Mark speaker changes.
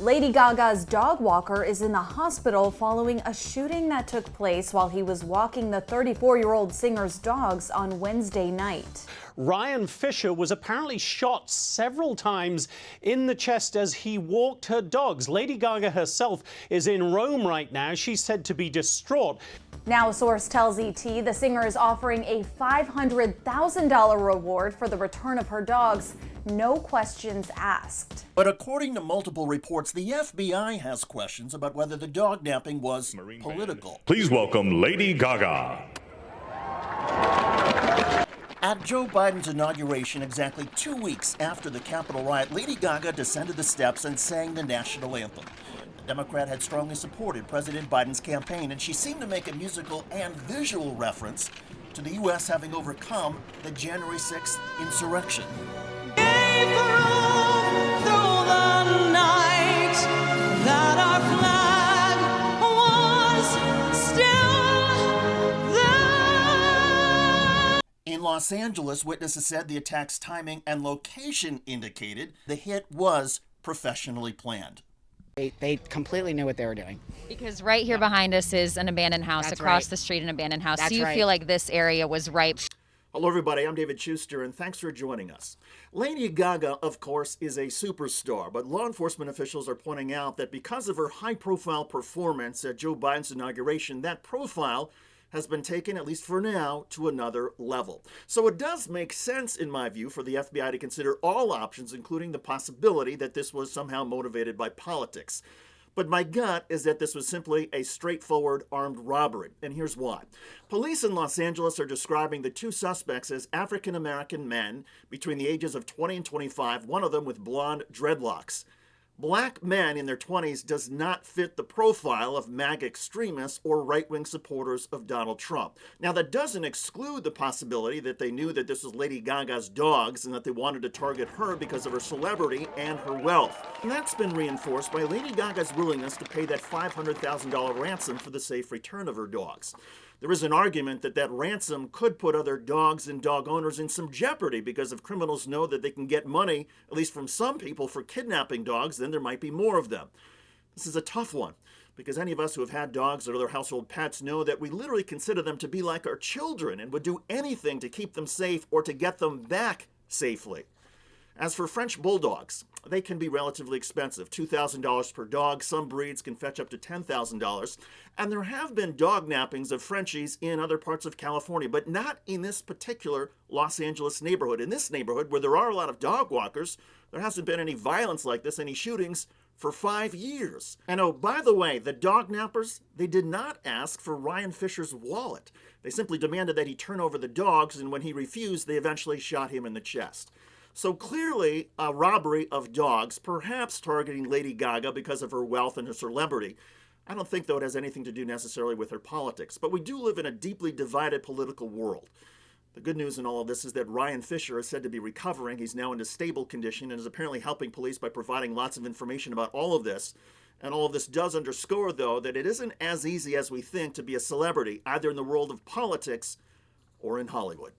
Speaker 1: Lady Gaga's dog walker is in the hospital following a shooting that took place while he was walking the 34-year-old singer's dogs on Wednesday night.
Speaker 2: Ryan Fisher was apparently shot several times in the chest as he walked her dogs. Lady Gaga herself is in Rome right now. She's said to be distraught.
Speaker 1: Now, a source tells ET the singer is offering a $500,000 reward for the return of her dogs. No questions asked.
Speaker 3: But according to multiple reports, the FBI has questions about whether the dog napping was political.
Speaker 4: Please welcome Lady Gaga.
Speaker 3: At Joe Biden's inauguration, exactly 2 weeks after the Capitol riot, Lady Gaga descended the steps and sang the national anthem. The Democrat had strongly supported President Biden's campaign, and she seemed to make a musical and visual reference to the U.S. having overcome the January 6th insurrection. In Los Angeles, witnesses said the attack's timing and location indicated the hit was professionally planned.
Speaker 5: They completely knew what they were doing.
Speaker 6: Because right here behind us is an abandoned house,
Speaker 5: That's
Speaker 6: across
Speaker 5: right.
Speaker 6: the street an abandoned house.
Speaker 5: That's
Speaker 6: so you
Speaker 5: right.
Speaker 6: feel like this area was ripe.
Speaker 3: Hello, everybody. I'm David Shuster, and thanks for joining us. Lady Gaga, of course, is a superstar, but law enforcement officials are pointing out that because of her high-profile performance at Joe Biden's inauguration, that profile has been taken, at least for now, to another level. So it does make sense, in my view, for the FBI to consider all options, including the possibility that this was somehow motivated by politics. But my gut is that this was simply a straightforward armed robbery, and here's why. Police in Los Angeles are describing the two suspects as African-American men between the ages of 20 and 25, one of them with blonde dreadlocks. Black men in their 20s does not fit the profile of MAGA extremists or right-wing supporters of Donald Trump. Now, that doesn't exclude the possibility that they knew that this was Lady Gaga's dogs and that they wanted to target her because of her celebrity and her wealth. And that's been reinforced by Lady Gaga's willingness to pay that $500,000 ransom for the safe return of her dogs. There is an argument that that ransom could put other dogs and dog owners in some jeopardy, because if criminals know that they can get money, at least from some people, for kidnapping dogs, then there might be more of them. This is a tough one, because any of us who have had dogs or other household pets know that we literally consider them to be like our children and would do anything to keep them safe or to get them back safely. As for French bulldogs, they can be relatively expensive, $2,000 per dog. Some breeds can fetch up to $10,000. And there have been dog nappings of Frenchies in other parts of California, but not in this particular Los Angeles neighborhood. In this neighborhood, where there are a lot of dog walkers, there hasn't been any violence like this, any shootings, for 5 years. And oh, by the way, the dog nappers, they did not ask for Ryan Fisher's wallet. They simply demanded that he turn over the dogs, and when he refused, they eventually shot him in the chest. So clearly a robbery of dogs, perhaps targeting Lady Gaga because of her wealth and her celebrity. I don't think, though, it has anything to do necessarily with her politics. But we do live in a deeply divided political world. The good news in all of this is that Ryan Fisher is said to be recovering. He's now in a stable condition and is apparently helping police by providing lots of information about all of this. And all of this does underscore, though, that it isn't as easy as we think to be a celebrity, either in the world of politics or in Hollywood.